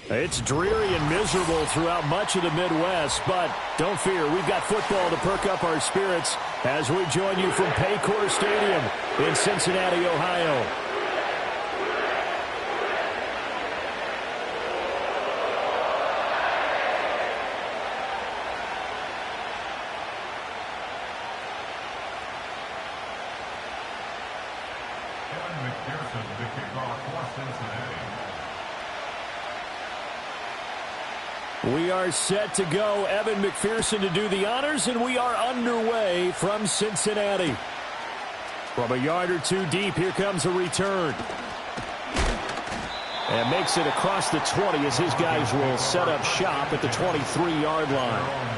It's dreary and miserable throughout much of the Midwest, but don't fear, we've got football to perk up our spirits as we join you from Paycor Stadium in Cincinnati, Ohio. We are set to go. Evan McPherson to do the honors, and we are underway from Cincinnati. From a yard or two deep, here comes a return. And makes it across the 20 as his guys will set up shop at the 23-yard line.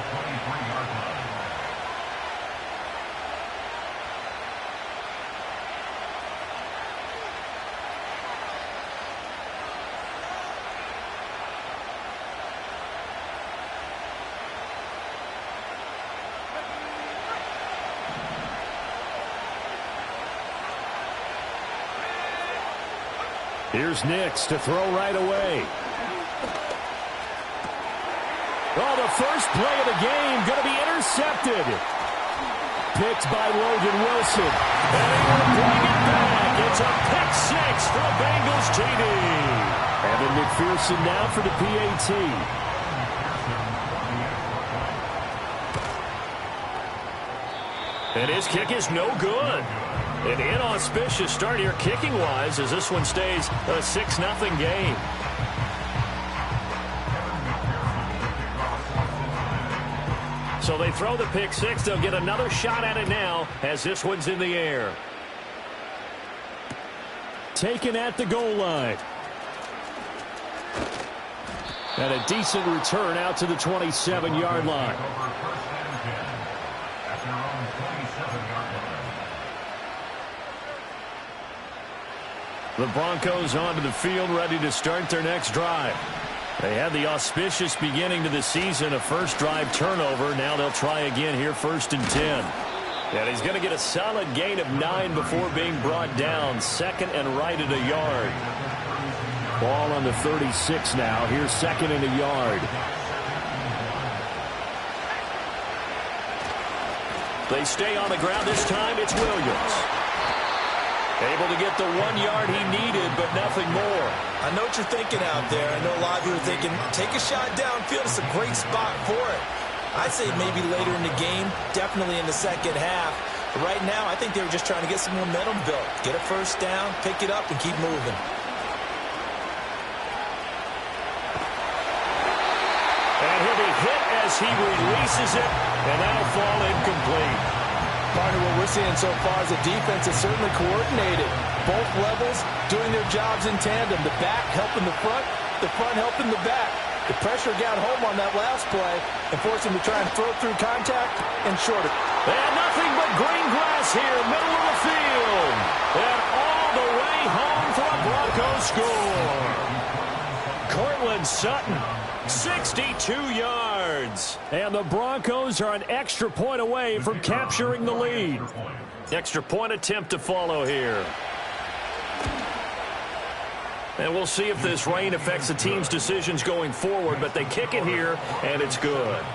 Here's Nix to throw right away. Oh, the first play of the game going to be intercepted. Picked by Logan Wilson. And he will bring it back. It's a pick six for the Bengals TD. Evan McPherson now for the PAT. And his kick is no good. An inauspicious start here kicking-wise as this one stays a 6-0 game. So they throw the pick six. They'll get another shot at it now as this one's in the air. Taken at the goal line. And a decent return out to the 27-yard line. The Broncos onto the field, ready to start their next drive. They had the auspicious beginning to the season, a first drive turnover. Now they'll try again here, 1st and 10. And he's going to get a solid gain of 9 before being brought down. Second and right at a yard. Ball on the 36 now. Here's 2nd and a yard. They stay on the ground. This time it's Williams. Able to get the 1 yard he needed, but nothing more. I know what you're thinking out there. I know a lot of you are thinking, take a shot downfield. It's a great spot for it. I'd say maybe later in the game, definitely in the second half. But right now, I think they were just trying to get some momentum built. Get a first down, pick it up, and keep moving. And he'll be hit as He releases it, and that'll fall incomplete. Partner, what we're seeing so far is the defense is certainly coordinated. Both levels doing their jobs in tandem. The back helping the front helping the back. The pressure got home on that last play and forced him to try and throw through contact and short it. They had nothing but green grass here, middle of the field. And all the way home for a Broncos score. Cortland Sutton, 62 yards. And the Broncos are an extra point away from capturing the lead. Extra point attempt to follow here. And we'll see if this rain affects the team's decisions going forward, but they kick it here, and it's good.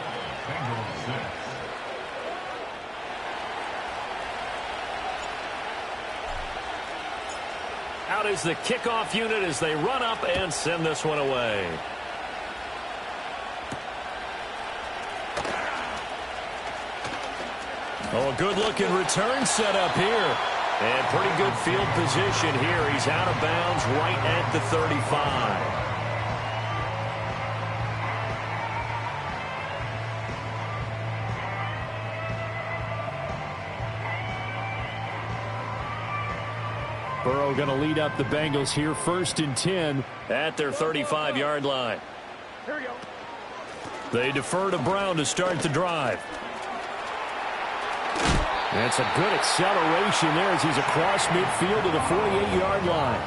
Out is the kickoff unit as they run up and send this one away. Oh, a good-looking return set up here. And pretty good field position here. He's out of bounds right at the 35. Burrow going to lead up the Bengals here, 1st and 10 at their 35-yard line. Here we go. They defer to Brown to start the drive. That's a good acceleration there as he's across midfield to the 48-yard line.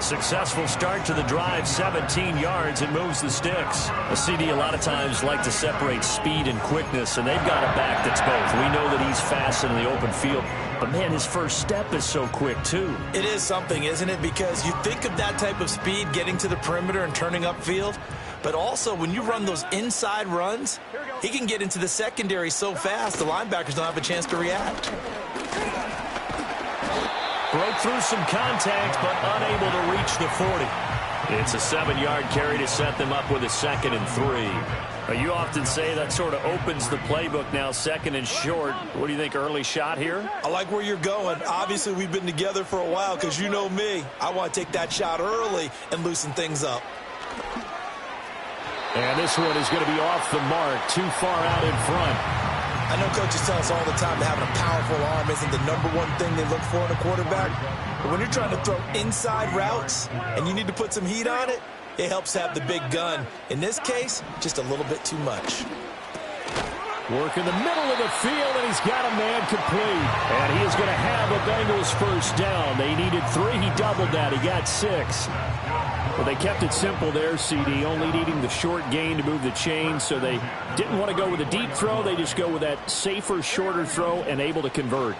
Successful start to the drive, 17 yards, and moves the sticks. A CD a lot of times like to separate speed and quickness, and they've got a back that's both. We know that he's fast in the open field, but, man, his first step is so quick, too. It is something, isn't it? Because you think of that type of speed getting to the perimeter and turning upfield, but also when you run those inside runs, he can get into the secondary so fast the linebackers don't have a chance to react. Broke through some contact, but unable to reach the 40. It's a 7-yard carry to set them up with a 2nd and 3. You often say that sort of opens the playbook now, 2nd and short. What do you think, early shot here? I like where you're going. Obviously, we've been together for a while because you know me. I want to take that shot early and loosen things up. And this one is going to be off the mark, too far out in front. I know coaches tell us all the time that having a powerful arm isn't the #1 thing they look for in a quarterback. But when you're trying to throw inside routes and you need to put some heat on it, it helps have the big gun. In this case, just a little bit too much. Work in the middle of the field, and he's got a man complete. And he is going to have a Bengals first down. They needed 3. He doubled that. He got 6. Well, they kept it simple there, CD, only needing the short gain to move the chain, so they didn't want to go with a deep throw. They just go with that safer, shorter throw and able to convert.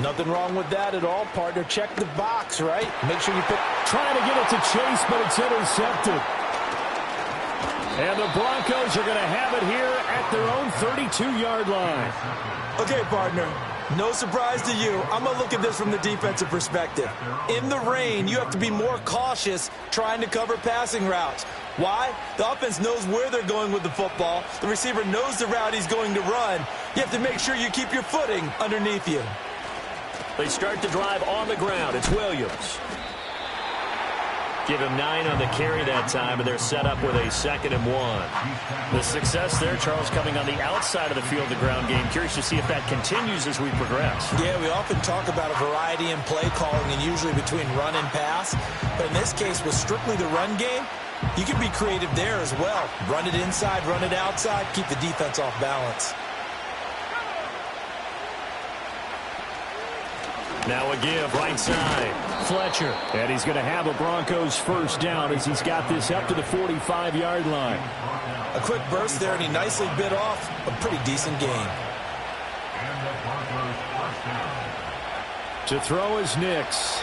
Nothing wrong with that at all, partner. Check the box, right? Make sure you pick. Trying to get it to Chase, but it's intercepted. And the Broncos are going to have it here at their own 32-yard line. Okay, partner. No surprise to you. I'm going to look at this from the defensive perspective. In the rain, you have to be more cautious trying to cover passing routes. Why? The offense knows where they're going with the football. The receiver knows the route he's going to run. You have to make sure you keep your footing underneath you. They start the drive on the ground. It's Williams. Give him 9 on the carry that time, and they're set up with a 2nd and 1. The success there, Charles, coming on the outside of the field, the ground game. Curious to see if that continues as we progress. Yeah, we often talk about a variety in play calling and usually between run and pass. But in this case, with strictly the run game, you can be creative there as well. Run it inside, run it outside, keep the defense off balance. Now a give, right side. Fletcher. And he's going to have a Broncos first down as he's got this up to the 45-yard line. A quick burst there, and he nicely bit off a pretty decent gain. To throw is Nix.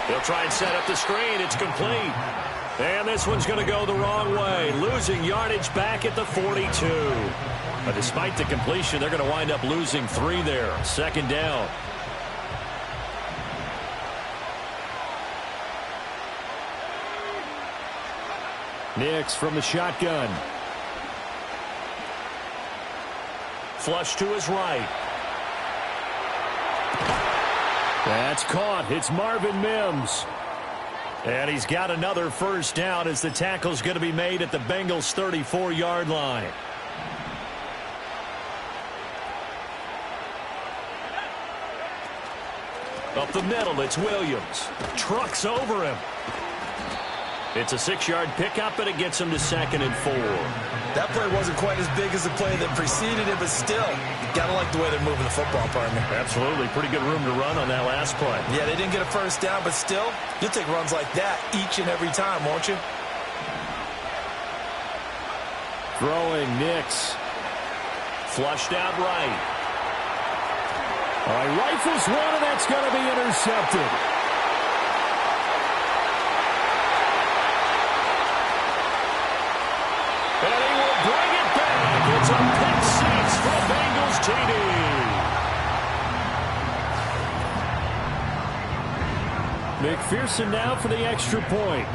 He'll try and set up the screen. It's complete. And this one's going to go the wrong way. Losing yardage back at the 42. But despite the completion, they're going to wind up losing 3 there. 2nd down. Nix from the shotgun. Flush to his right. That's caught. It's Marvin Mims. And he's got another first down as the tackle's going to be made at the Bengals' 34-yard line. Up the middle, it's Williams. Trucks over him. It's a 6-yard pickup, and it gets him to 2nd and 4. That play wasn't quite as big as the play that preceded it, but still, you got to like the way they're moving the football, partner. Absolutely. Pretty good room to run on that last play. Yeah, they didn't get a first down, but still, you'll take runs like that each and every time, won't you? Throwing Nix. Flushed out right. All right, rifles one, and that's going to be intercepted. And he will bring it back. It's a pick six for Bengals TD. McPherson now for the extra point.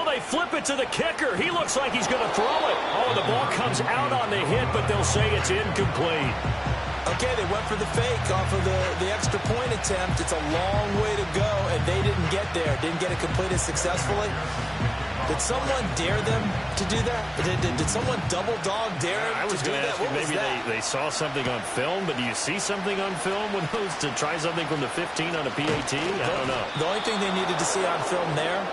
They flip it to the kicker. He looks like he's going to throw it. Oh, the ball comes out on the hit, but they'll say it's incomplete. Okay, they went for the fake off of the extra point attempt. It's a long way to go, and they didn't get there. Didn't get it completed successfully. Did someone dare them to do that? Did someone double dog dare them I was to do going to that? ask you, maybe they saw something on film, but do you see something on film when those to try something from the 15 on a PAT? I don't know. The only thing they needed to see on film there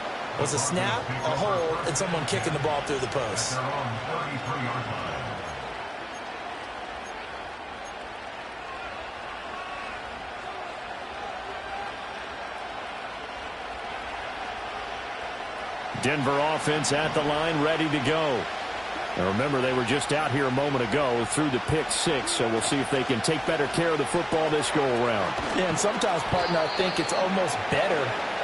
was a snap, a hold, and someone kicking the ball through the post. Denver offense at the line, ready to go. Now remember, they were just out here a moment ago through the pick six, so we'll see if they can take better care of the football this go-around. Yeah, and sometimes, partner, I think it's almost better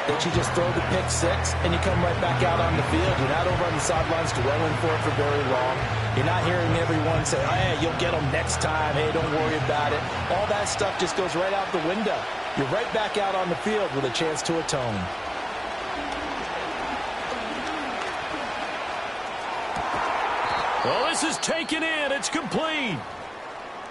that you just throw the pick six and you come right back out on the field. You're not over on the sidelines dwelling for it for very long. You're not hearing everyone say, oh, hey, you'll get them next time. Hey, don't worry about it. All that stuff just goes right out the window. You're right back out on the field with a chance to atone. Well, this is taken in. It's complete.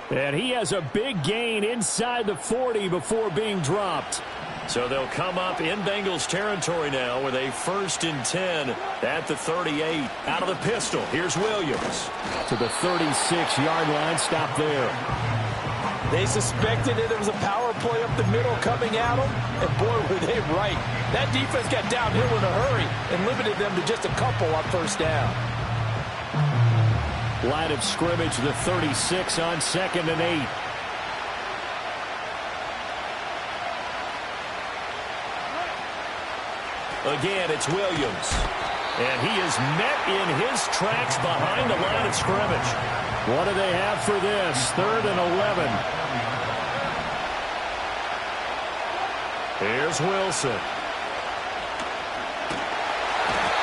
And he has a big gain inside the 40 before being dropped. So they'll come up in Bengals territory now with a 1st and 10 at the 38. Out of the pistol, here's Williams. To the 36-yard line, stop there. They suspected it was a power play up the middle coming at them, and boy, were they right. That defense got downhill in a hurry and limited them to just a couple on first down. Line of scrimmage, the 36 on 2nd and 8. Again, it's Williams. And he is met in his tracks behind the line of scrimmage. What do they have for this? 3rd and 11. Here's Wilson.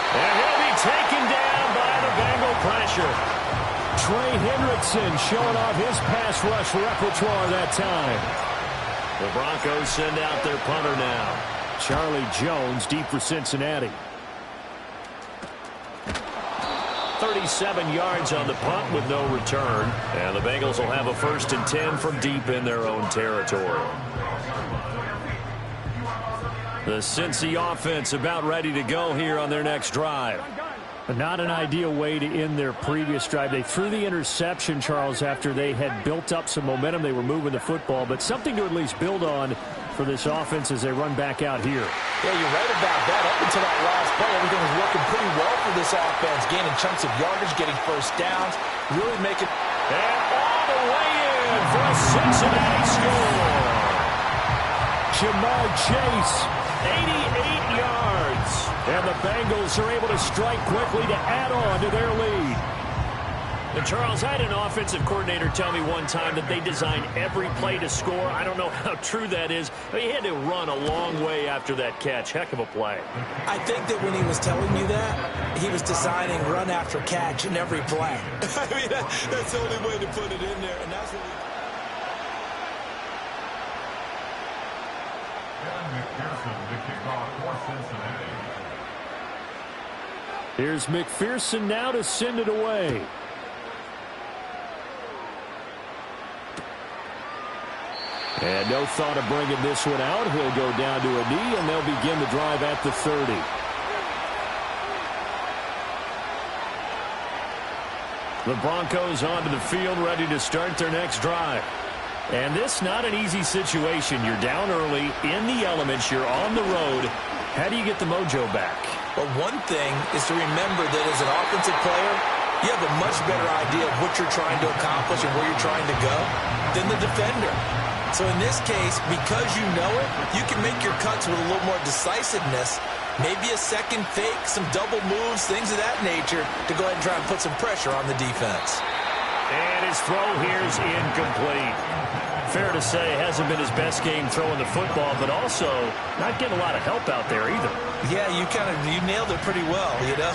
And he'll be taken down by the Bengal pressure. Trey Hendrickson showing off his pass rush repertoire that time. The Broncos send out their punter now. Charlie Jones deep for Cincinnati. 37 yards on the punt with no return. And the Bengals will have a 1st and 10 from deep in their own territory. The Cincy offense about ready to go here on their next drive. But not an ideal way to end their previous drive. They threw the interception, Charles, after they had built up some momentum. They were moving the football, but something to at least build on for this offense as they run back out here. Yeah, you're right about that. Up until that last play, everything was working pretty well for this offense. Gaining chunks of yardage, getting first downs, really making... And all the way in for a Cincinnati score. Jamar Chase, 88 yards. And the Bengals are able to strike quickly to add on to their lead. And Charles, I had an offensive coordinator tell me one time that they design every play to score. I don't know how true that is, but he had to run a long way after that catch. Heck of a play. I think that when he was telling you that, he was designing run after catch in every play. I mean, that's the only way to put it in there, and that's what Here's McPherson now to send it away. And no thought of bringing this one out. He'll go down to a knee, and they'll begin the drive at the 30. The Broncos onto the field, ready to start their next drive. And this not an easy situation. You're down early, in the elements, you're on the road. How do you get the mojo back? Well, one thing is to remember that as an offensive player, you have a much better idea of what you're trying to accomplish and where you're trying to go than the defender. So in this case, because you know it, you can make your cuts with a little more decisiveness, maybe a second fake, some double moves, things of that nature, to go ahead and try and put some pressure on the defense. And his throw here is incomplete. Fair to say, hasn't been his best game throwing the football, but also not getting a lot of help out there either. Yeah, you nailed it pretty well, you know.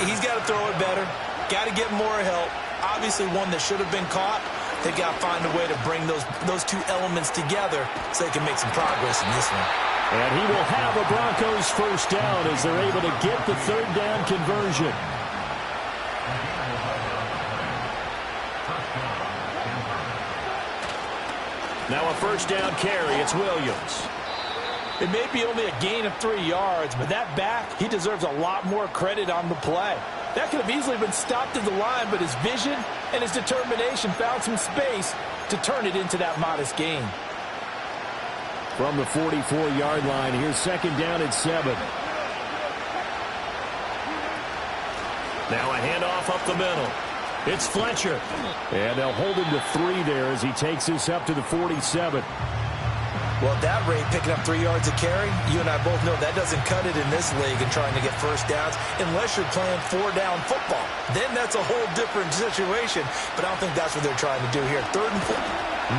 He's got to throw it better, got to get more help. Obviously one that should have been caught. They've got to find a way to bring those two elements together so they can make some progress in this one. And he will have a Broncos first down as they're able to get the third down conversion. Now a first down carry. It's Williams. It may be only a gain of 3 yards, but that back, he deserves a lot more credit on the play. That could have easily been stopped at the line, but his vision and his determination found some space to turn it into that modest gain. From the 44-yard line, here's second down at 7. Now a handoff up the middle. It's Fletcher. And they'll hold him to 3 there as he takes this up to the 47. Well, at that rate, picking up 3 yards a carry, you and I both know that doesn't cut it in this league and trying to get first downs unless you're playing 4-down football. Then that's a whole different situation, but I don't think that's what they're trying to do here. 3rd and 4.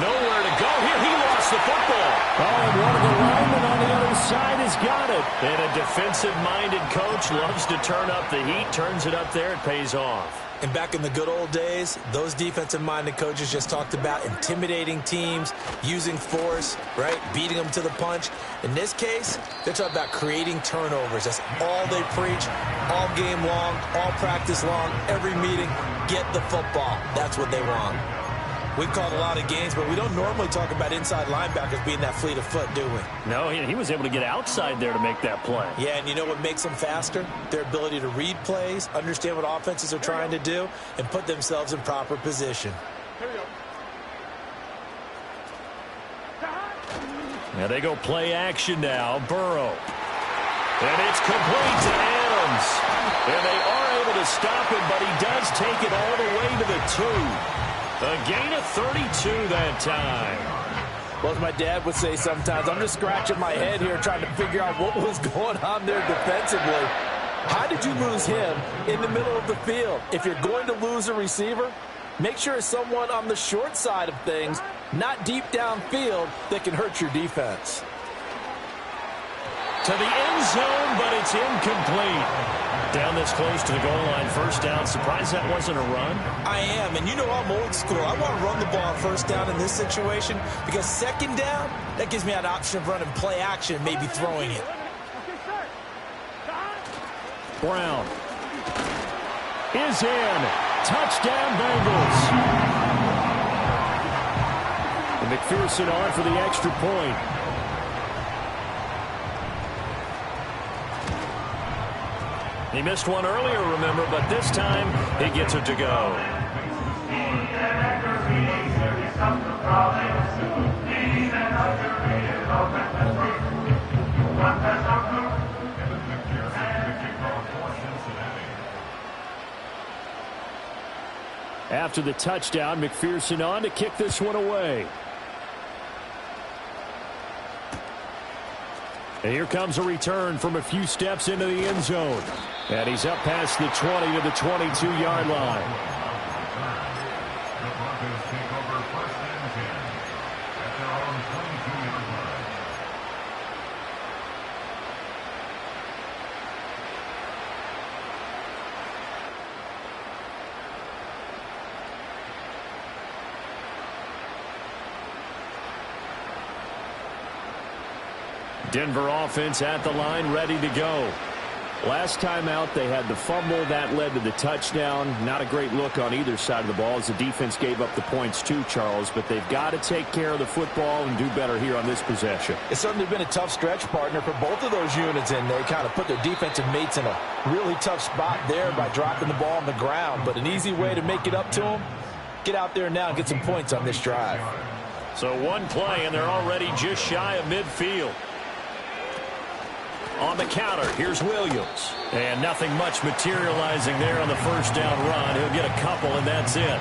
Nowhere to go here. He lost the football. Oh, and one of the linemen on the other side has got it. And a defensive-minded coach loves to turn up the heat, turns it up there, it pays off. And back in the good old days, those defensive-minded coaches just talked about intimidating teams, using force, right, beating them to the punch. In this case, they're talking about creating turnovers. That's all they preach, all game long, all practice long, every meeting. Get the football. That's what they want. We've called a lot of games, but we don't normally talk about inside linebackers being that fleet of foot, do we? No, he was able to get outside there to make that play. Yeah, and you know what makes them faster? Their ability to read plays, understand what offenses are trying to do, and put themselves in proper position. Now they go play action now. Burrow. And it's complete to Adams. And they are able to stop him, but he does take it all the way to the 2. A gain of 32 that time. Well, as my dad would say sometimes, I'm just scratching my head here trying to figure out what was going on there defensively. How did you lose him in the middle of the field? If you're going to lose a receiver, make sure it's someone on the short side of things, not deep downfield, that can hurt your defense. To the end zone, but it's incomplete. Down this close to the goal line, first down. Surprised that wasn't a run? I am, and you know I'm old school. I want to run the ball on first down in this situation because second down, that gives me an option of running play action and maybe throwing it. Brown is in. Touchdown, Bengals. And McPherson on for the extra point. He missed one earlier, remember, but this time he gets it to go. After the touchdown, McPherson on to kick this one away. And here comes a return from a few steps into the end zone. And he's up past the 20 to the 22-yard line. Denver offense at the line, ready to go. Last time out, they had the fumble. That led to the touchdown. Not a great look on either side of the ball as the defense gave up the points too, Charles. But they've got to take care of the football and do better here on this possession. It's certainly been a tough stretch, partner, for both of those units, and they kind of put their defensive mates in a really tough spot there by dropping the ball on the ground. But an easy way to make it up to them, get out there now and get some points on this drive. So one play, and they're already just shy of midfield. On the counter, here's Williams. And nothing much materializing there on the first down run. He'll get a couple, and that's it.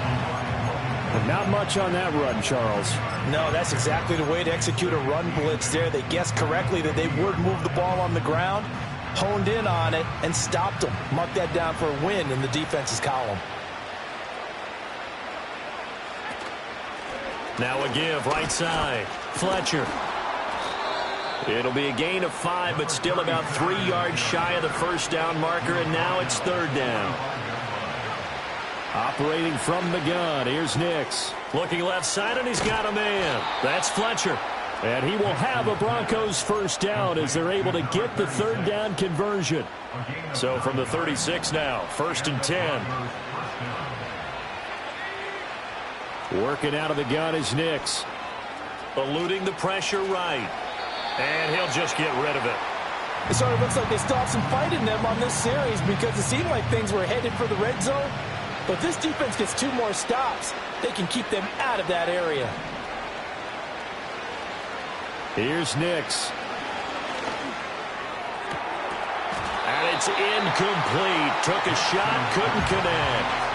Not much on that run, Charles. No, that's exactly the way to execute a run blitz there. They guessed correctly that they would move the ball on the ground, honed in on it, and stopped them. Mark that down for a win in the defense's column. Now a give, right side. Fletcher. It'll be a gain of 5, but still about 3 yards shy of the first down marker, and now it's third down. Operating from the gun, here's Nix. Looking left side, and he's got a man. That's Fletcher. And he will have a Broncos first down as they're able to get the third down conversion. So from the 36 now, 1st and 10. Working out of the gun is Nix. Eluding the pressure right. And he'll just get rid of it. It sort of looks like they still have some fight in them on this series because it seemed like things were headed for the red zone. But if this defense gets 2 more stops, they can keep them out of that area. Here's Nix. And it's incomplete. Took a shot, couldn't connect.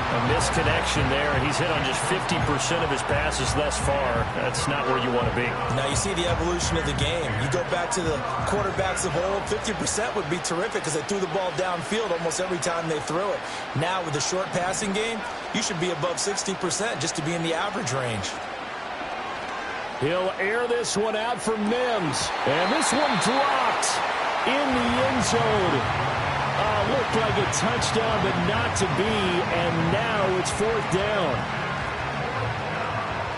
A misconnection there, and he's hit on just 50% of his passes thus far. That's not where you want to be. Now you see the evolution of the game. You go back to the quarterbacks of old, 50% would be terrific because they threw the ball downfield almost every time they threw it. Now with the short passing game, you should be above 60% just to be in the average range. He'll air this one out for Mims. And this one dropped in the end zone. Looked like a touchdown, but not to be, and now it's 4th down.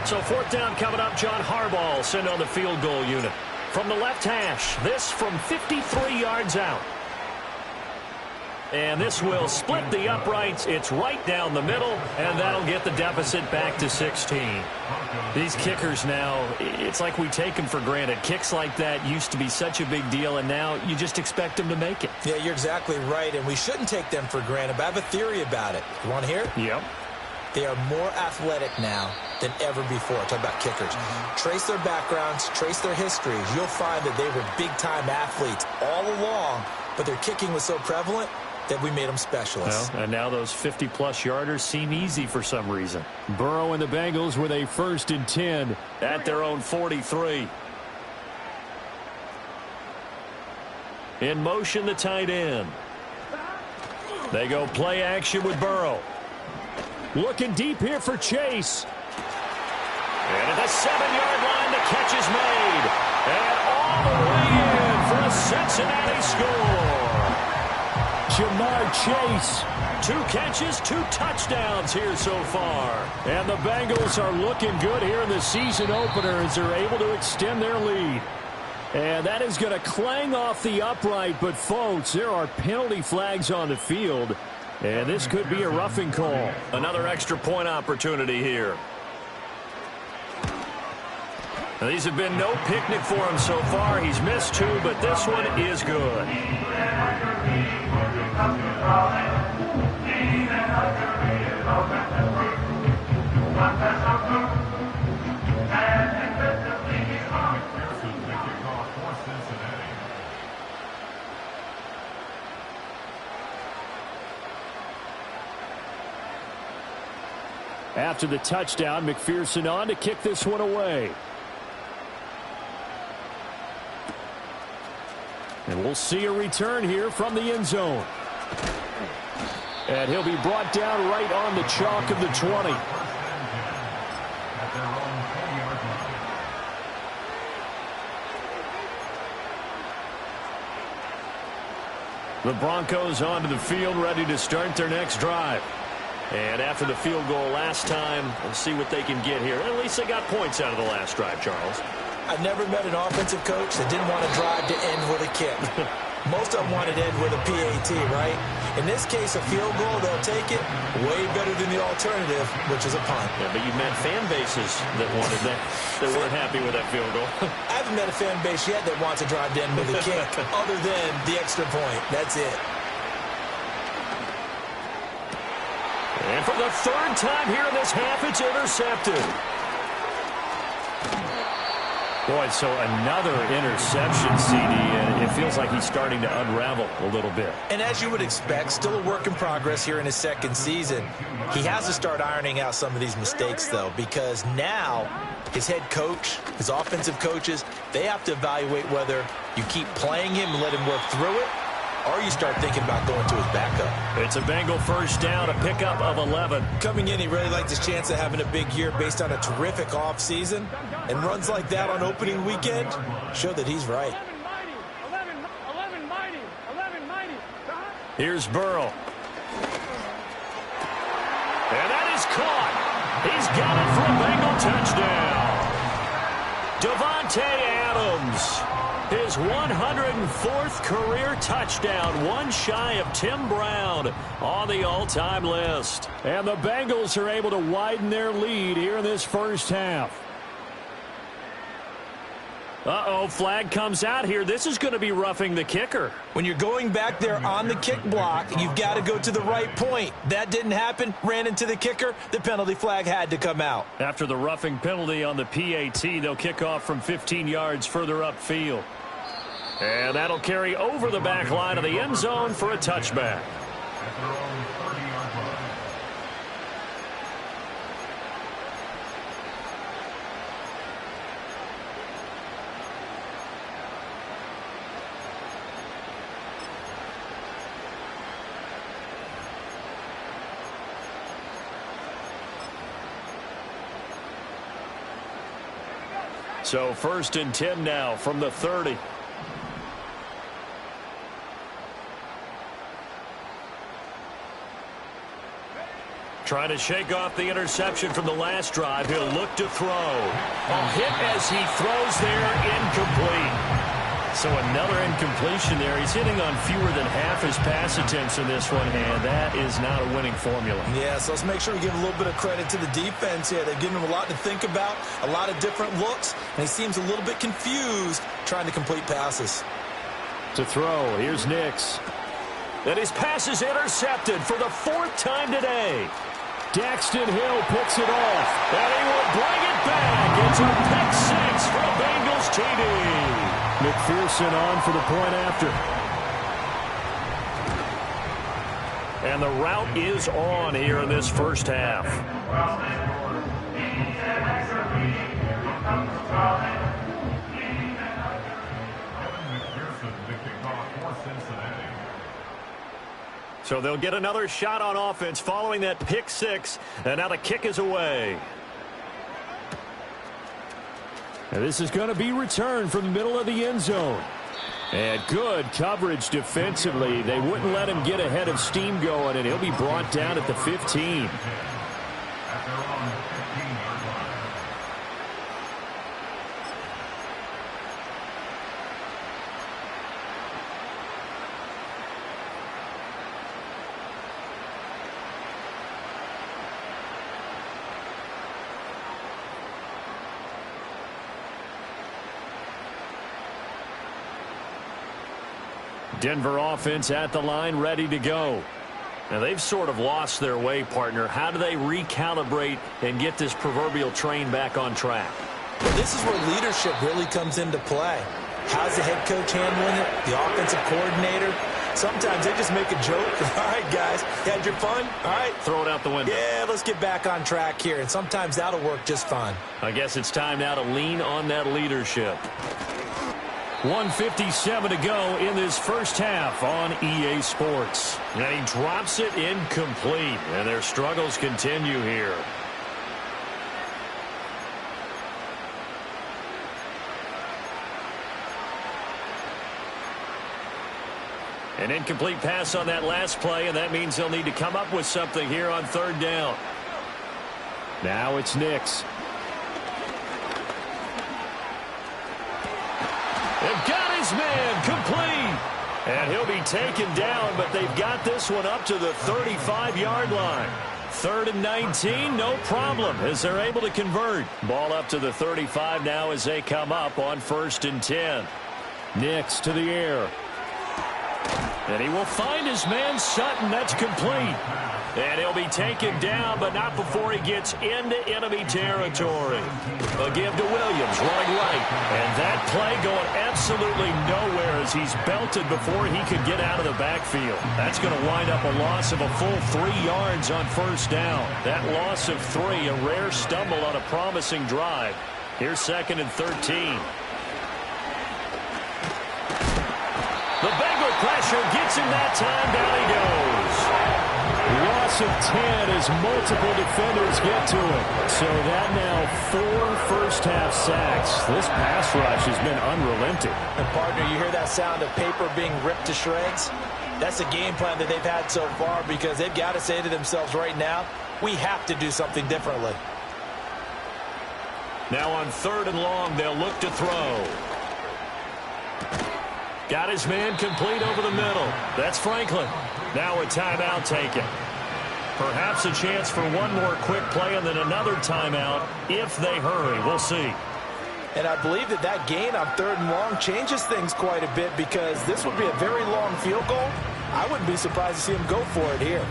So 4th down coming up. John Harbaugh will send on the field goal unit. From the left hash, this from 53 yards out. And this will split the uprights. It's right down the middle, and that'll get the deficit back to 16. These kickers now, it's like we take them for granted. Kicks like that used to be such a big deal, and now you just expect them to make it. Yeah, you're exactly right, and we shouldn't take them for granted, but I have a theory about it. You want to hear it? Yep. They are more athletic now than ever before. Talk about kickers. Trace their backgrounds, trace their histories. You'll find that they were big-time athletes all along, but their kicking was so prevalent that we made them specialists. Well, and now those 50-plus yarders seem easy for some reason. Burrow and the Bengals with a 1st and 10 at their own 43. In motion, the tight end. They go play action with Burrow. Looking deep here for Chase. And at the 7-yard line, the catch is made. And all the way in for a Cincinnati score. Jamar Chase. 2 catches, 2 touchdowns here so far. And the Bengals are looking good here in the season opener as they're able to extend their lead. And that is going to clang off the upright. But, folks, there are penalty flags on the field. And this could be a roughing call. Another extra point opportunity here. Now, these have been no picnic for him so far. He's missed 2, but this one is good. After the touchdown, McPherson on to kick this one away. And we'll see a return here from the end zone. And he'll be brought down right on the chalk of the 20. The Broncos onto the field, ready to start their next drive. And after the field goal last time, we'll see what they can get here. At least they got points out of the last drive, Charles. I've never met an offensive coach that didn't want to drive to end with a kick. Most of them wanted to end with a PAT, right? In this case, a field goal, they'll take it way better than the alternative, which is a punt. Yeah, but you met fan bases that wanted that, that weren't happy with that field goal. I haven't met a fan base yet that wants to drive to end with a kick other than the extra point. That's it. And for the 3rd time here in this half, it's intercepted. Boy, so another interception, CD, and it feels like he's starting to unravel a little bit. And as you would expect, still a work in progress here in his second season. He has to start ironing out some of these mistakes, though, because now his head coach, his offensive coaches, they have to evaluate whether you keep playing him and let him work through it, or you start thinking about going to his backup. It's a Bengal first down, a pickup of 11. Coming in, he really liked his chance of having a big year based on a terrific offseason. And runs like that on opening weekend show that he's right. Here's Burrow. And that is caught. He's got it for a Bengal touchdown. Davante Adams. His 104th career touchdown, one shy of Tim Brown on the all-time list. And the Bengals are able to widen their lead here in this first half. Uh-oh, flag comes out here. This is going to be roughing the kicker. When you're going back there on the kick block, you've got to go to the right point. That didn't happen. Ran into the kicker. The penalty flag had to come out. After the roughing penalty on the PAT, they'll kick off from 15 yards further upfield. And that'll carry over the back line of the end zone for a touchback. So 1st and 10 now from the 30. Trying to shake off the interception from the last drive. He'll look to throw. A hit as he throws there, incomplete. So another incompletion there. He's hitting on fewer than half his pass attempts in this one, and that is not a winning formula. Yeah, so let's make sure we give a little bit of credit to the defense here. They've given him a lot to think about, a lot of different looks, and he seems a little bit confused trying to complete passes. To throw, here's Nix. And his pass is intercepted for the 4th time today. Daxton Hill picks it off. And he will bring it back. It's a pick 6 for a Bengals TD. McPherson on for the point after. And the route is on here in this first half. So they'll get another shot on offense following that pick 6. And now the kick is away. And this is going to be returned from the middle of the end zone. And good coverage defensively. They wouldn't let him get ahead of steam going, and he'll be brought down at the 15. Denver offense at the line, ready to go. Now, they've sort of lost their way, partner. How do they recalibrate and get this proverbial train back on track? Well, this is where leadership really comes into play. How's the head coach handling it? The offensive coordinator? Sometimes they just make a joke. All right, guys, you had your fun? All right. Throw it out the window. Yeah, let's get back on track here. And sometimes that'll work just fine. I guess it's time now to lean on that leadership. 1:57 to go in this first half on EA Sports. And he drops it incomplete, and their struggles continue here. An incomplete pass on that last play, and that means they'll need to come up with something here on 3rd down. Now it's Nix. They've got his man complete. And he'll be taken down, but they've got this one up to the 35-yard line. 3rd and 19, no problem, as they're able to convert. Ball up to the 35 now as they come up on 1st and 10. Nix to the air. And he will find his man Sutton. That's complete. And he'll be taken down, but not before he gets into enemy territory. A give to Williams, running right. And that play going absolutely nowhere as he's belted before he could get out of the backfield. That's going to wind up a loss of a full 3 yards on first down. That loss of 3, a rare stumble on a promising drive. Here's 2nd and 13. The Bengal pressure gets him that time. Down he goes. Loss of 10 as multiple defenders get to it. So that now 4 first-half sacks. This pass rush has been unrelenting. And, partner, you hear that sound of paper being ripped to shreds? That's the game plan that they've had so far because they've got to say to themselves right now, we have to do something differently. Now on 3rd and long, they'll look to throw. Got his man complete over the middle. That's Franklin. Now a timeout taken. Perhaps a chance for one more quick play and then another timeout if they hurry. We'll see. And I believe that gain on 3rd and long changes things quite a bit because this would be a very long field goal. I wouldn't be surprised to see him go for it here.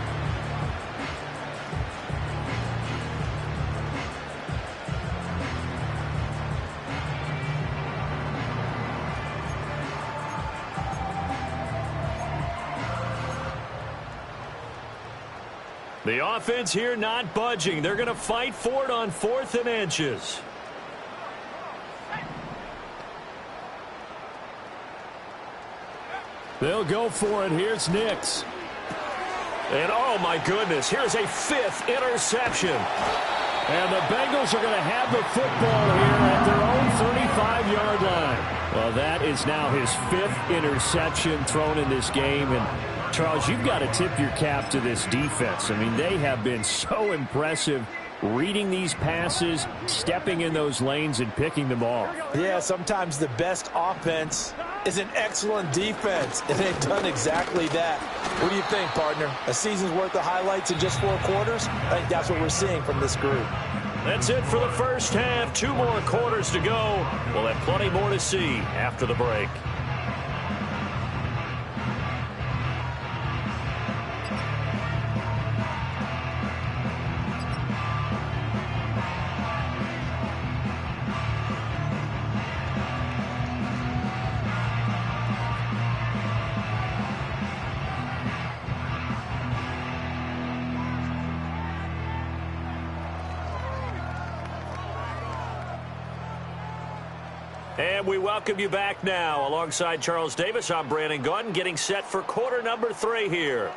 The offense here not budging. They're going to fight for it on 4th and inches. They'll go for it. Here's Nix. And oh my goodness, here's a 5th interception. And the Bengals are going to have the football here at their own 35-yard line. Well, that is now his 5th interception thrown in this game. And Charles, you've got to tip your cap to this defense. I mean, they have been so impressive reading these passes, stepping in those lanes, and picking them off. Yeah, sometimes the best offense is an excellent defense, and they've done exactly that. What do you think, partner? A season's worth of highlights in just 4 quarters? I think that's what we're seeing from this group. That's it for the first half. 2 more quarters to go. We'll have plenty more to see after the break. And we welcome you back now. Alongside Charles Davis, I'm Brandon Gaudin, getting set for quarter number 3 here.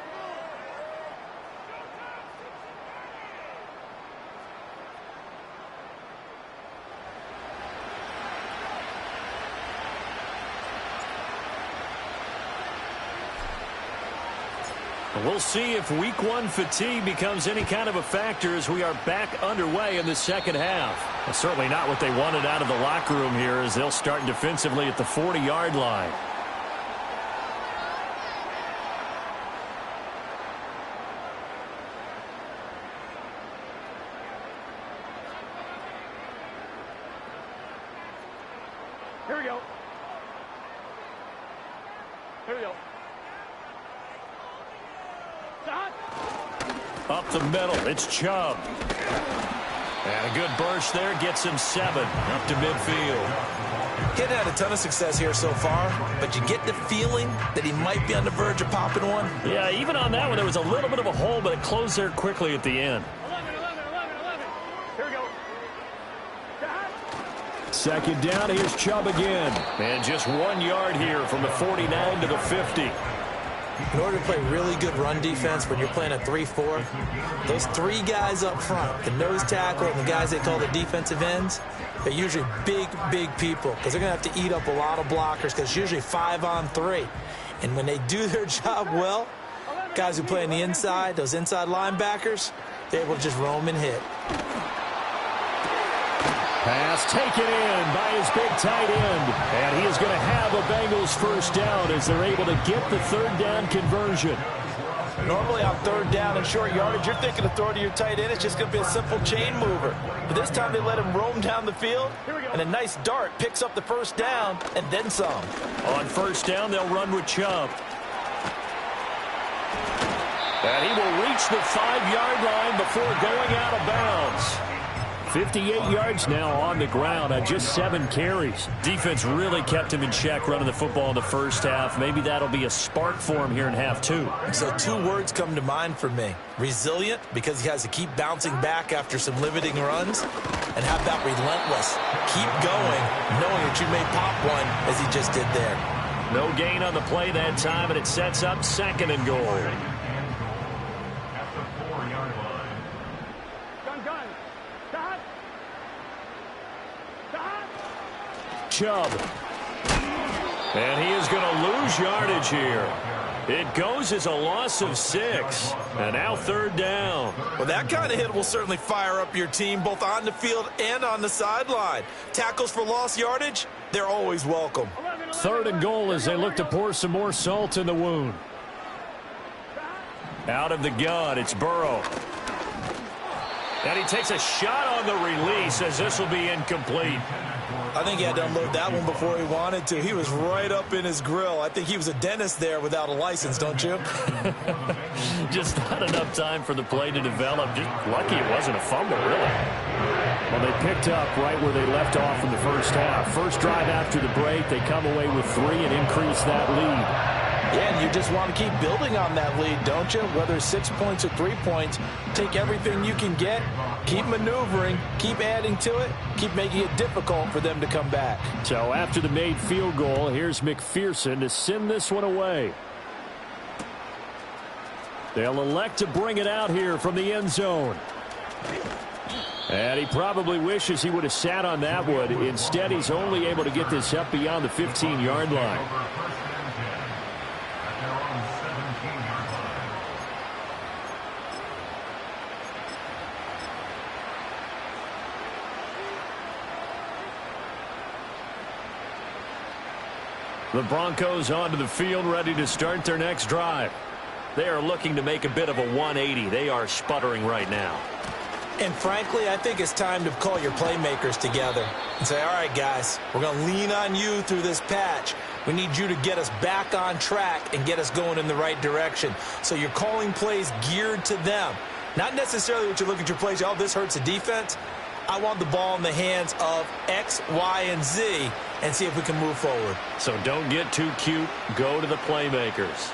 We'll see if week 1 fatigue becomes any kind of a factor as we are back underway in the second half. Well, certainly not what they wanted out of the locker room here as they'll start defensively at the 40-yard line. Here we go. Here we go. Up the middle, it's Chubb. And a good burst there gets him 7 up to midfield. Kid had a ton of success here so far, but you get the feeling that he might be on the verge of popping one. Yeah, even on that one, there was a little bit of a hole, but it closed there quickly at the end. 11. Here we go. 2nd down, here's Chubb again. And just 1 yard here from the 49 to the 50. In order to play really good run defense when you're playing a 3-4, those 3 guys up front, the nose tackle and the guys they call the defensive ends, they're usually big people because they're going to have to eat up a lot of blockers because it's usually 5 on 3. And when they do their job well, guys who play on the inside, those inside linebackers, they're able to just roam and hit. Pass taken in by his big tight end. And he is going to have a Bengals first down as they're able to get the 3rd down conversion. Normally on 3rd down and short yardage, you're thinking of throwing to your tight end. It's just going to be a simple chain mover. But this time they let him roam down the field, and a nice dart picks up the first down and then some. On first down, they'll run with Chubb. And he will reach the 5-yard line before going out of bounds. 58 yards now on the ground on just 7 carries. Defense really kept him in check running the football in the first half. Maybe that'll be a spark for him here in half 2. So 2 words come to mind for me. Resilient, because he has to keep bouncing back after some limiting runs. And how about relentless? Keep going, knowing that you may pop one, as he just did there. No gain on the play that time, and it sets up 2nd and goal. Chubb. And he is going to lose yardage here. It goes as a loss of 6. And now 3rd down. Well, that kind of hit will certainly fire up your team, both on the field and on the sideline. Tackles for lost yardage, they're always welcome. 3rd and goal as they look to pour some more salt in the wound. Out of the gun, it's Burrow. And he takes a shot on the release as this will be incomplete. I think he had to unload that one before he wanted to. He was right up in his grill. I think he was a dentist there without a license, don't you? Just not enough time for the play to develop. Just lucky it wasn't a fumble, really. Well, they picked up right where they left off in the first half. First drive after the break, they come away with 3 and increase that lead. Yeah, and you just want to keep building on that lead, don't you? Whether 6 points or 3 points, take everything you can get, keep maneuvering, keep adding to it, keep making it difficult for them to come back. So after the made field goal, here's McPherson to send this one away. They'll elect to bring it out here from the end zone. And he probably wishes he would have sat on that one. Instead, he's only able to get this up beyond the 15-yard line. The Broncos onto the field, ready to start their next drive. They are looking to make a bit of a 180. They are sputtering right now. And frankly, I think it's time to call your playmakers together and say, all right, guys, we're going to lean on you through this patch. We need you to get us back on track and get us going in the right direction. So you're calling plays geared to them. Not necessarily what you look at your plays, oh, this hurts the defense. I want the ball in the hands of X, Y, and Z and see if we can move forward. So don't get too cute. Go to the playmakers.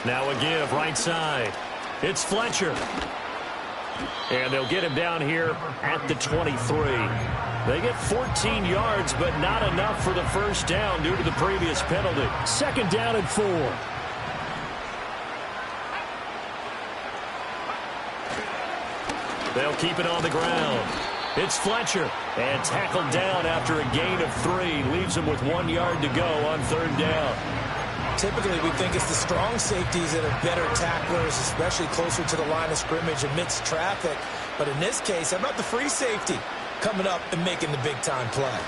Now a give right side. It's Fletcher. And they'll get him down here at the 23. They get 14 yards, but not enough for the first down due to the previous penalty. 2nd down and 4. They'll keep it on the ground. It's Fletcher. And tackled down after a gain of 3. Leaves him with 1 yard to go on 3rd down. Typically, we think it's the strong safeties that are better tacklers, especially closer to the line of scrimmage amidst traffic. But in this case, how about the free safety coming up and making the big-time play?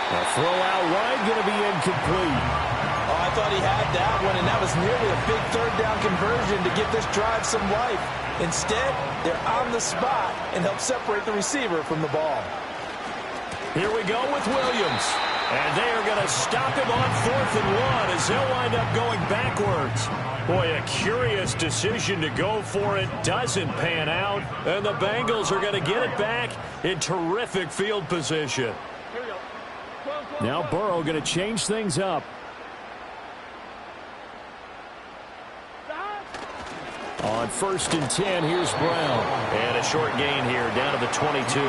A throw out wide, going to be incomplete. Oh, I thought he had that one, and that was nearly a big 3rd down conversion to give this drive some life. Instead, they're on the spot and help separate the receiver from the ball. Here we go with Williams. And they are going to stop him on 4th and 1 as they'll wind up going backwards. Boy, a curious decision to go for it. Doesn't pan out. And the Bengals are going to get it back in terrific field position. Now Burrow going to change things up. On 1st and 10, here's Brown. And a short gain here down to the 22.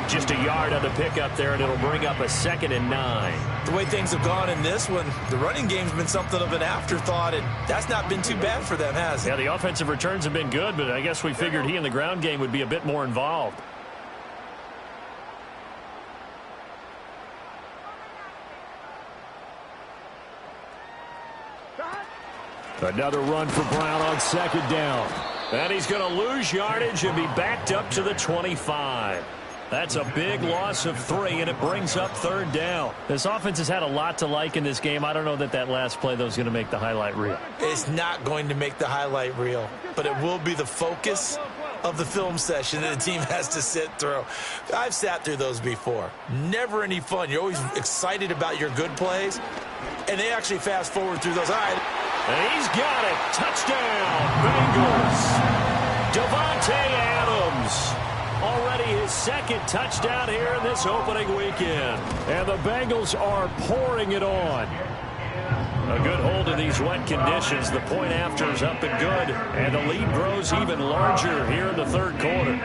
Just a yard on the pickup there, and it'll bring up a 2nd and 9. The way things have gone in this one, the running game's been something of an afterthought, and that's not been too bad for them, has it? Yeah, the offensive returns have been good, but I guess we figured he in the ground game would be a bit more involved. Another run for Brown on 2nd down. And he's going to lose yardage and be backed up to the 25. That's a big loss of 3, and it brings up 3rd down. This offense has had a lot to like in this game. I don't know that last play, though, is going to make the highlight reel. It's not going to make the highlight reel. but it will be the focus of the film session that the team has to sit through. I've sat through those before. Never any fun. You're always excited about your good plays, and they actually fast forward through those. All right. And he's got it. Touchdown, Bengals. Davante Adams. Already his second touchdown here in this opening weekend. And the Bengals are pouring it on. A good hold in these wet conditions. The point after is up and good. And the lead grows even larger here in the third quarter.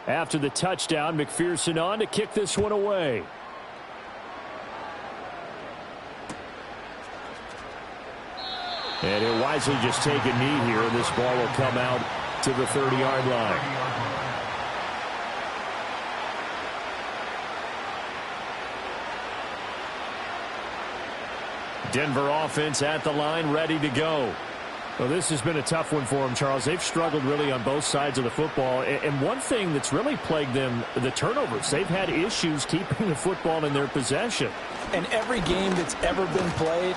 After the touchdown, McPherson on to kick this one away. And he'll wisely just take a knee here, and this ball will come out to the 30-yard line. Denver offense at the line, ready to go. Well, this has been a tough one for them, Charles. They've struggled really on both sides of the football. And one thing that's really plagued them, the turnovers. They've had issues keeping the football in their possession. And every game that's ever been played,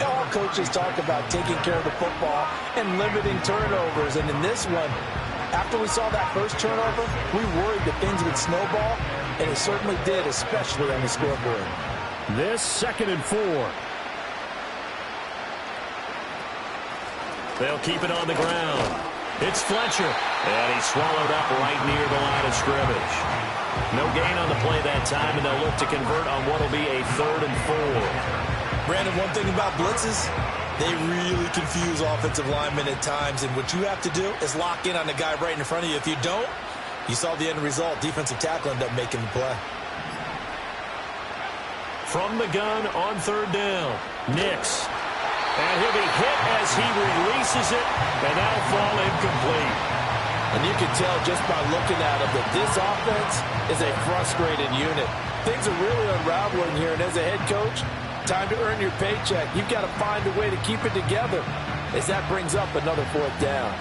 all coaches talk about taking care of the football and limiting turnovers. And in this one, after we saw that first turnover, we worried that things would snowball, and it certainly did, especially on the scoreboard. This 2nd and 4. They'll keep it on the ground. It's Fletcher. And he's swallowed up right near the line of scrimmage. No gain on the play that time, and they'll look to convert on what will be a 3rd and 4. Brandon, one thing about blitzes, they really confuse offensive linemen at times, and what you have to do is lock in on the guy right in front of you. If you don't, you saw the end result. Defensive tackle ended up making the play. From the gun on 3rd down, Nix. And he'll be hit as he releases it, and that'll fall incomplete. And you can tell just by looking at him that this offense is a frustrated unit. Things are really unraveling here, and as a head coach, time to earn your paycheck. You've got to find a way to keep it together as that brings up another 4th down.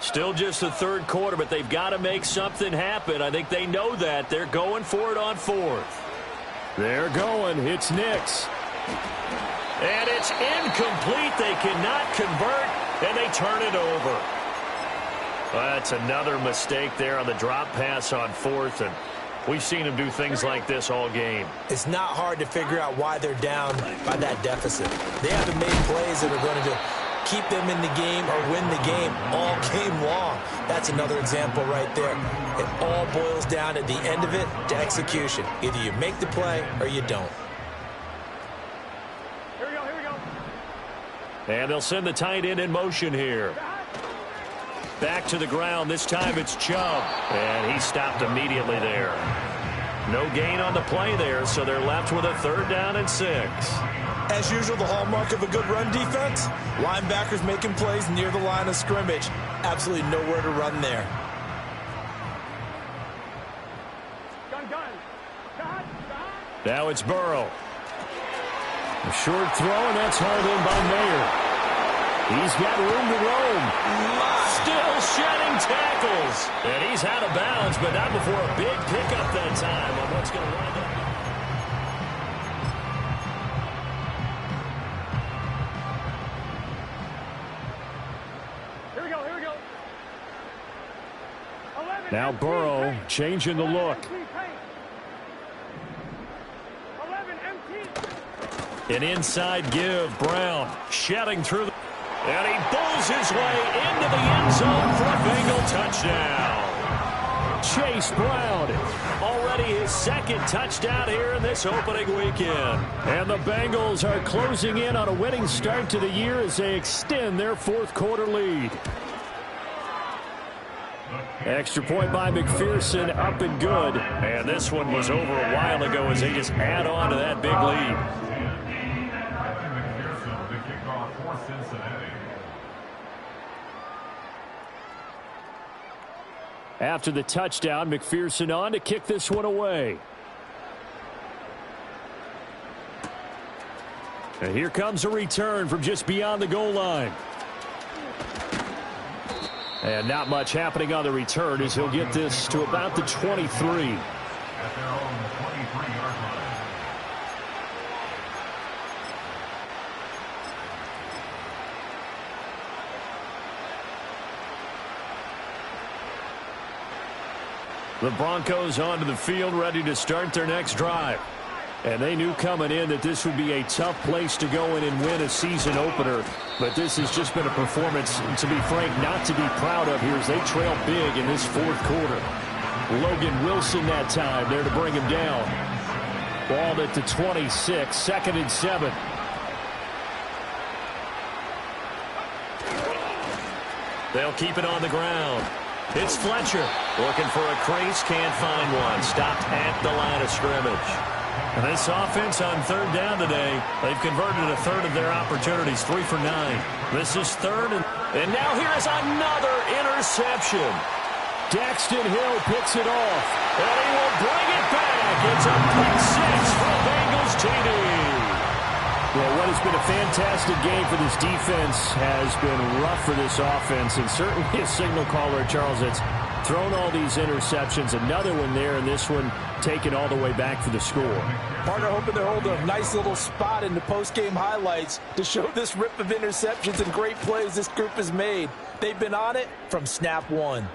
Still just the 3rd quarter, but they've got to make something happen. I think they know that. They're going for it on 4th. They're going. It's Nix. And it's incomplete. They cannot convert, and they turn it over. That's another mistake there on the drop pass on 4th, and we've seen them do things like this all game. It's not hard to figure out why they're down by that deficit. They haven't made plays that are going to keep them in the game or win the game all game long. That's another example right there. It all boils down at the end of it to execution. Either you make the play or you don't. Here we go, here we go. And they'll send the tight end in motion here. Back to the ground. This time it's Chubb. And he stopped immediately there. No gain on the play there, so they're left with a 3rd down and 6. As usual, the hallmark of a good run defense, linebackers making plays near the line of scrimmage. Absolutely nowhere to run there. Gun. Now it's Burrow. A short throw, and that's hauled in by Mayer. He's got room to roam. Still shedding tackles. And he's out of bounds, but not before a big pickup that time on what's going to wind up. Now Burrow changing the look. An inside give. Brown shedding through. And he bulls his way into the end zone for a Bengal touchdown. Chase Brown, already his 2nd touchdown here in this opening weekend. And the Bengals are closing in on a winning start to the year as they extend their 4th quarter lead. Extra point by McPherson, up and good. And this one was over a while ago as they just add on to that big lead. After the touchdown, McPherson on to kick this one away. And here comes a return from just beyond the goal line. And not much happening on the return as he'll get this to about the 23. At their own 23-yard line. The Broncos onto the field, ready to start their next drive. And they knew coming in that this would be a tough place to go in and win a season opener. But this has just been a performance, to be frank, not to be proud of here as they trail big in this fourth quarter. Logan Wilson that time there to bring him down. Balled at the 26, 2nd and 7. They'll keep it on the ground. It's Fletcher looking for a crease, can't find one. Stopped at the line of scrimmage. And this offense on 3rd down today, they've converted a third of their opportunities, 3 for 9. This is 3rd, and now here is another interception. Daxton Hill picks it off. And he will bring it back. It's a pick 6 for Bengals TD. Well, what has been a fantastic game for this defense has been rough for this offense, and certainly a signal caller, Charles, that's thrown all these interceptions. Another one there, and this one taken all the way back for the score. Partner hoping they're holding a nice little spot in the post-game highlights to show this rip of interceptions and great plays this group has made. They've been on it from snap one.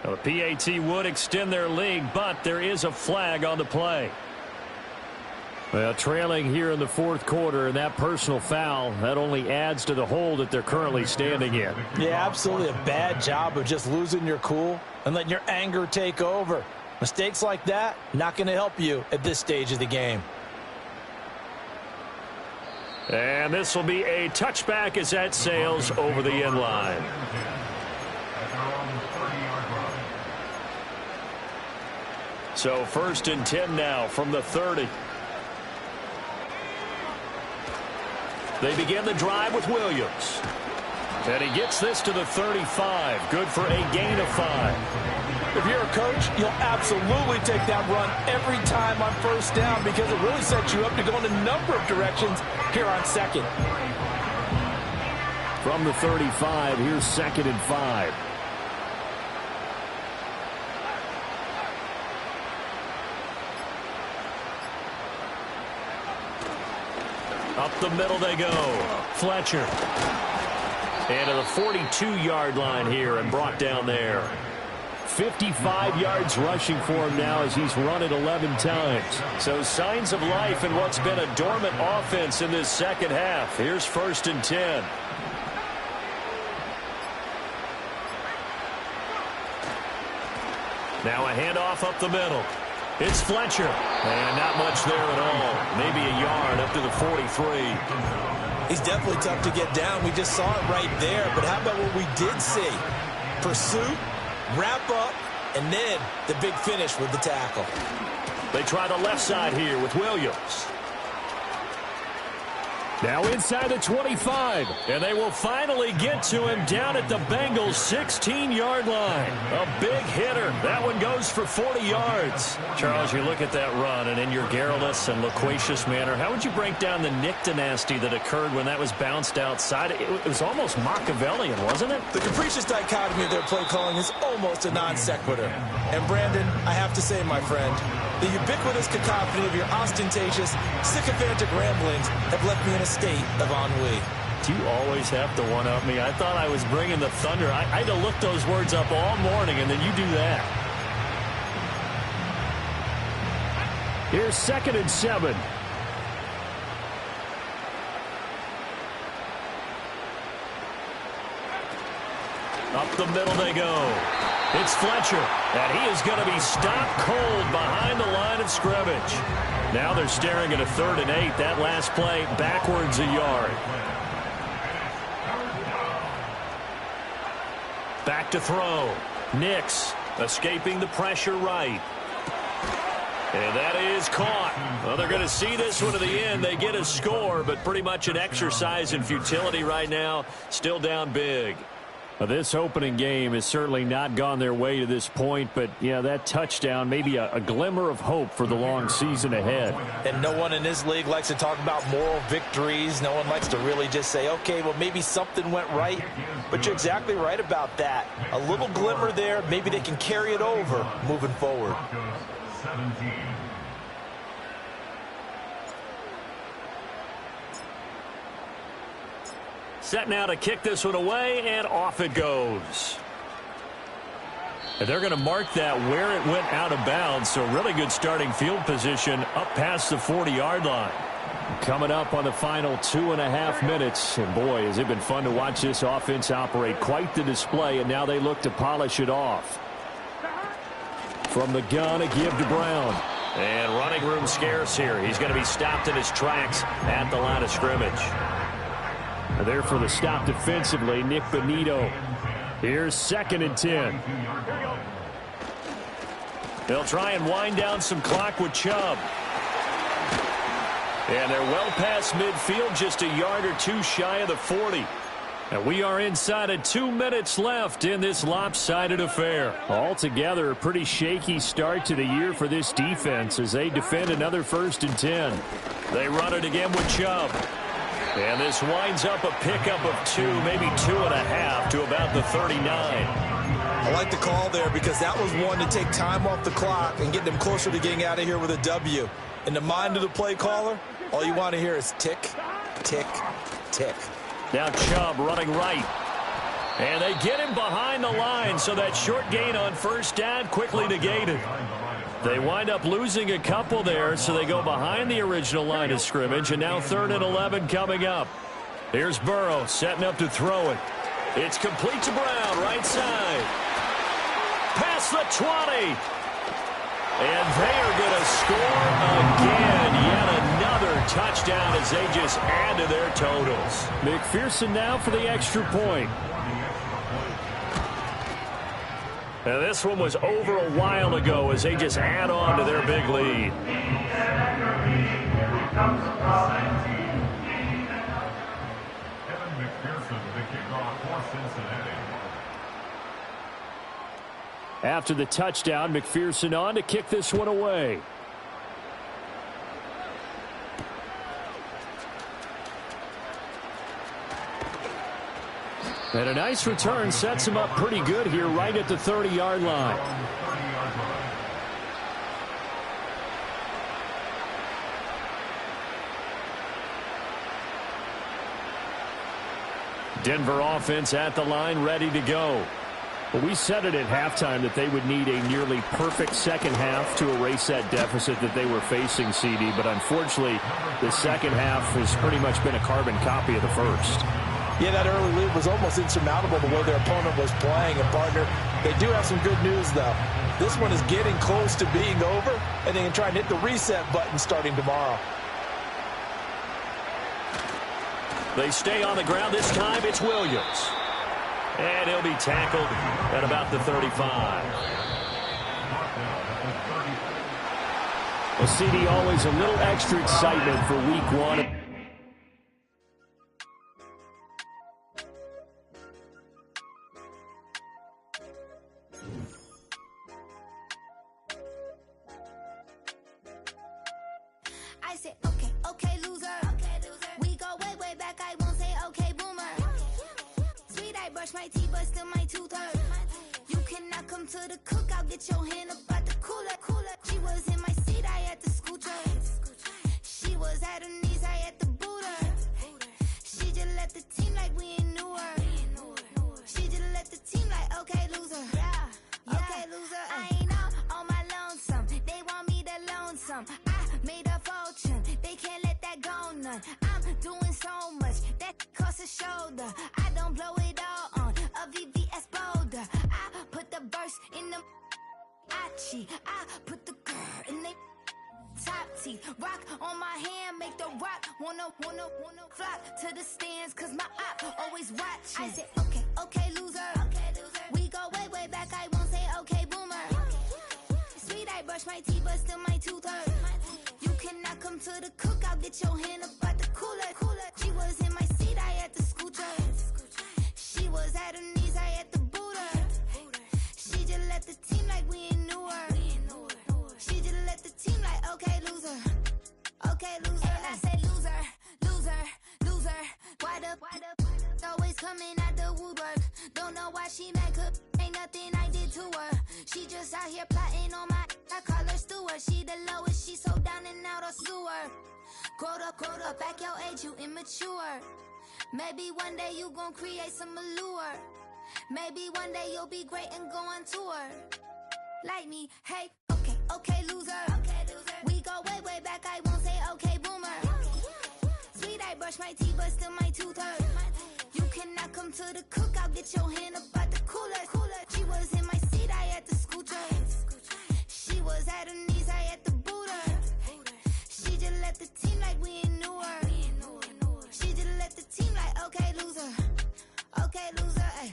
Well, the PAT would extend their lead, but there is a flag on the play. Well, trailing here in the fourth quarter, and that personal foul, that only adds to the hole that they're currently standing in. Yeah, absolutely a bad job of just losing your cool and letting your anger take over. Mistakes like that, not going to help you at this stage of the game. And this will be a touchback as that sails over the end line. At their own 30-yard line. So 1st and 10 now from the 30. They begin the drive with Williams. And he gets this to the 35. Good for a gain of 5. If you're a coach, you'll absolutely take that run every time on 1st down because it really sets you up to go in a number of directions here on 2nd. From the 35, here's 2nd and 5. Up the middle they go. Fletcher. And to the 42-yard line here and brought down there. 55 yards rushing for him now as he's run it 11 times. So signs of life in what's been a dormant offense in this second half. Here's 1st and 10. Now a handoff up the middle. It's Fletcher. And not much there at all. Maybe a yard up to the 43. He's definitely tough to get down. We just saw it right there. But how about what we did see? Pursuit, wrap up, and then the big finish with the tackle. They try the left side here with Williams. Now inside the 25. And they will finally get to him down at the Bengals' 16-yard line. A big hitter. That one goes for 40 yards. Charles, you look at that run, and in your garrulous and loquacious manner, how would you break down the Nick dynasty that occurred when that was bounced outside? It was almost Machiavellian, wasn't it? The capricious dichotomy of their play calling is almost a non sequitur. And Brandon, I have to say, my friend, the ubiquitous cacophony of your ostentatious, sycophantic ramblings have left me in a state of ennui. Do you always have to one-up me? I thought I was bringing the thunder. I had to look those words up all morning, and then you do that. Here's 2nd and 7. Up the middle they go. It's Fletcher, and he is going to be stopped cold behind the line of scrimmage. Now they're staring at a 3rd and 8. That last play backwards a yard. Back to throw. Nix escaping the pressure right. And that is caught. Well, they're going to see this one to the end. They get a score, but pretty much an exercise in futility right now. Still down big. This opening game has certainly not gone their way to this point, but, yeah, that touchdown, maybe a glimmer of hope for the long season ahead. And no one in this league likes to talk about moral victories. No one likes to really just say, okay, well, maybe something went right. But you're exactly right about that. A little glimmer there. Maybe they can carry it over moving forward. 17. Set now to kick this one away, and off it goes. And they're going to mark that where it went out of bounds, so really good starting field position up past the 40-yard line. Coming up on the final 2.5 minutes, and boy, has it been fun to watch this offense operate. Quite the display, and now they look to polish it off. From the gun, a give to Brown. And running room scarce here. He's going to be stopped in his tracks at the line of scrimmage. There for the stop defensively, Nick Benito. Here's 2nd and 10. They'll try and wind down some clock with Chubb. And they're well past midfield, just a yard or two shy of the 40. And we are inside of 2 minutes left in this lopsided affair. Altogether, a pretty shaky start to the year for this defense as they defend another 1st and 10. They run it again with Chubb. And this winds up a pickup of 2, maybe 2.5 to about the 39. I like the call there because that was one to take time off the clock and get them closer to getting out of here with a W. In the mind of the play caller, all you want to hear is tick, tick, tick. Now Chubb running right. And they get him behind the line, so that short gain on 1st down quickly negated. They wind up losing a couple there, so they go behind the original line of scrimmage, and now 3rd and 11 coming up. Here's Burrow setting up to throw it. It's complete to Brown, right side. Past the 20. And they are going to score again. Yet another touchdown as they just add to their totals. McPherson now for the extra point. And this one was over a while ago as they just add on to their big lead. After the touchdown, McPherson on to kick this one away. And a nice return sets him up pretty good here right at the 30-yard line. Denver offense at the line, ready to go. Well, we said it at halftime that they would need a nearly perfect second half to erase that deficit that they were facing, CD. But unfortunately, the second half has pretty much been a carbon copy of the first. Yeah, that early lead was almost insurmountable the way their opponent was playing. And, partner, they do have some good news, though. This one is getting close to being over, and they can try and hit the reset button starting tomorrow. They stay on the ground. This time it's Williams. And he'll be tackled at about the 35. Well, CD, always a little extra excitement for week 1. I said, okay, loser. We go way back. I won't say okay, boomer. Sweet, I brush my teeth, but still my tooth hurt. You cannot come to the cookout, get your hand up at the cooler. She was in my seat, I had to scoot her. She was at her knees, I had to boot her. She just left the team like we ain't knew her. She just left the team like, okay, loser. Yeah, okay, loser. I ain't out on my lonesome. They want me to loan some. I made a fortune. They can't let that go none. I'm doing so much that costs a shoulder. I don't blow it all on a VVS boulder. I put the verse in the I put the girl in the top teeth. Rock on my hand, make the rock wanna flock to the stands, cause my op always watching. I said, okay, loser. We go way back. I won't say okay, boomer. Sweet, I I brush my teeth, but still my tooth hurt. You cannot come to the cookout, get your hand up at the cooler. She was in my seat, I had to scoot her. She was at her knees, I had to boot her. She just let the team like we ain't knew her. She just let the team like, okay, loser. Okay, loser. And I said loser, loser, loser. Why the always coming out the woodwork? Don't know why she mad, cause ain't nothing I did to her. She just out here plotting on my, I call her steward. She the lowest, she so down and out of sewer. Growed up, back your age, you immature. Maybe one day you gon' create some allure. Maybe one day you'll be great and go on tour. Like me, hey, okay, loser. We go way back, I won't say okay, boomer. Sweet, I brush my teeth, but still my tooth hurt. You cannot come to the cookout, get your hand up at the cooler. She was in my seat, I had to scoot her. She was at her knees, I had to boot her. She just let the team like we ain't knew her. She just let the team like, okay, loser. Okay, loser, ay.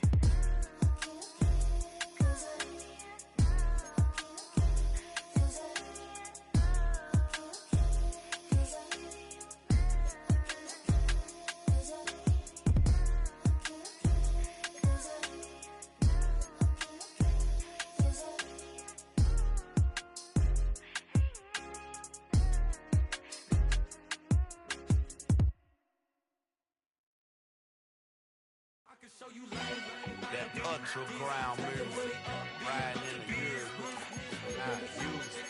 That ultra ground music, riding in the years, I use it.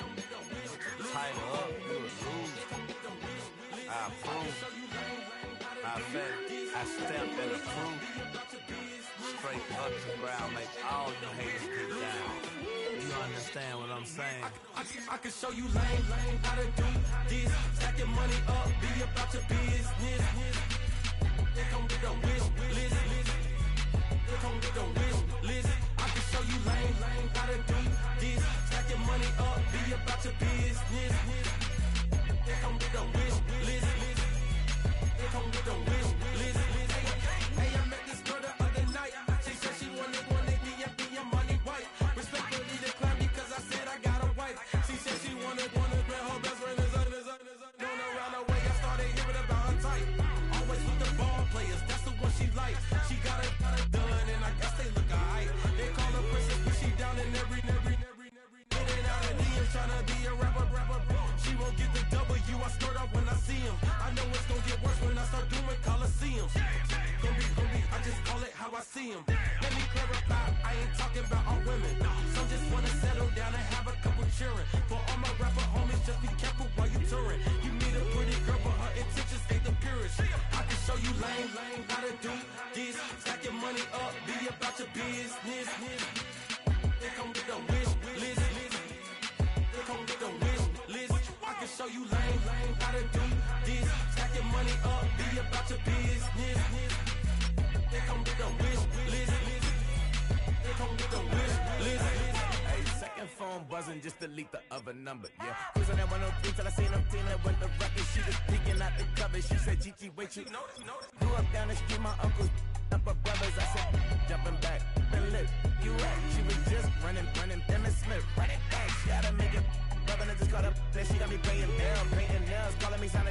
Tighten up, you would lose. I approve. I bet I stamped and approved. Straight ultra ground make all you haters get down. You understand what I'm saying? I can show you lame, how to do this. Stack your money up, be about your business. They come with a wish list. They come with a wish list. I can show you lame, how to do this. Stack your money up, be about your business. They come with a wish list. They come with a wish list. Hey, I met this girl the other night. She said she wanted me and be a money white. Respectfully declined because I said I got a wife. She said she wanted her best friend is known around the way. I started hearing about her type. Always with the ball players, that's the one she likes. She got it done, and I guess they look alright. They call her princess, but she down in every. In and out of DMs, tryna be a rapper. She won't get the W, I skirt off when I see him. I know it's gonna get worse when I start doing Coliseums. Gonna be, I just call it how I see him. Let me clarify, I ain't talking about all women. Some just wanna settle down and have a couple cheering. For all my rapper homies, just be careful while you touring. You meet a pretty girl, but her intentions ain't the purest. I can show you lame, how to do this. Stack your money up, be about your business. They come with a wish list. They come with a wish list. I can show you lame, how to do this. Stack your money up, be about your business. They come with a wish list. They come with a wish list. Hey, second phone buzzing, just delete the other number, yeah. Cruising at 103 till I seen them feeling when the record. She was peeking out the cover. She said, Gigi, wait, you grew up down the street, my uncles, upper brothers. I said, jumping back, and lit, you at. She was just running, Emmett Smith, right it back. She had to make it, brother, just caught up. Then she got me paying nails, calling me sounding